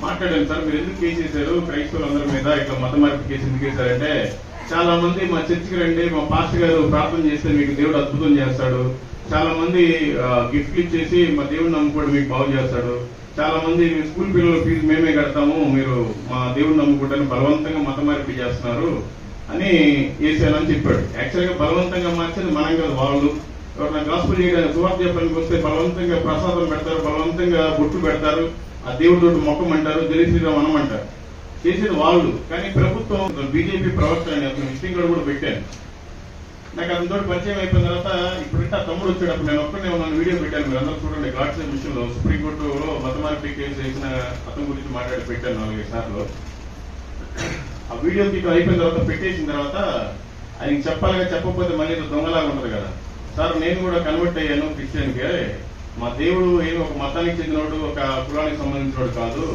మాట్లాడాను సార్, మీరు ఎందుకు కేసు వేశారు క్రైస్తవులందరి మీద, ఇట్లా మత మార్పు కేసు ఎందుకు వేశారంటే, చాలా మంది మా చర్చికి రండి, మా పాస్టర్ గారు ప్రార్థన చేస్తే మీకు దేవుడు అద్భుతం చేస్తాడు, చాలా మంది గిఫ్ట్లు ఇచ్చేసి మా దేవుడిని నమ్ముకోవడం మీకు బాగు చేస్తాడు, చాలా మంది మీ స్కూల్ పిల్లల ఫీజు మేమే కడతాము, మీరు మా దేవుడిని నమ్ముకుంటాను బలవంతంగా మత మార్పు చేస్తున్నారు అని వేసానని చెప్పాడు. యాక్చువల్గా బలవంతంగా మార్చేది మనం కాదు, వాళ్ళు. ఎవరైనా గాస్పుల్ చేయడానికి సువార్త చెప్పడానికి వస్తే బలవంతంగా ప్రసాదం పెడతారు, బలవంతంగా బొట్టు పెడతారు, ఆ దేవుడు మొక్కమంటారు, జై శ్రీరామ్ అనమంటారు. చేసేది వాళ్ళు. కానీ ప్రభుత్వం బీజేపీ ప్రవక్త అని అతను విషయం కూడా పెట్టాను. నాకు అతనితో పరిచయం అయిపోయిన తర్వాత ఇప్పుడంటే ఆ తమ్ముడు వచ్చేటప్పుడు నేను ఒక్కనే ఉన్నాను, వీడియో పెట్టాను, మీరు అందరూ చూడండి. గాడ్సే విషయంలో సుప్రీంకోర్టులో మత మార్పు కేసు వేసిన అతని గురించి మాట్లాడి పెట్టాను 4-5 సార్లు. ఆ వీడియో తీయడం అయిపోయిన తర్వాత పెట్టేసిన తర్వాత ఆయనకి చెప్పాలిగా, చెప్పకపోతే మళ్ళీ దొంగలాగా ఉంటుంది కదా. సార్ నేను కూడా కన్వర్ట్ అయ్యాను క్రిస్టియన్కి, మా దేవుడు ఏమి ఒక మతానికి చెందినవాడు, ఒక కులానికి సంబంధించినవాడు కాదు.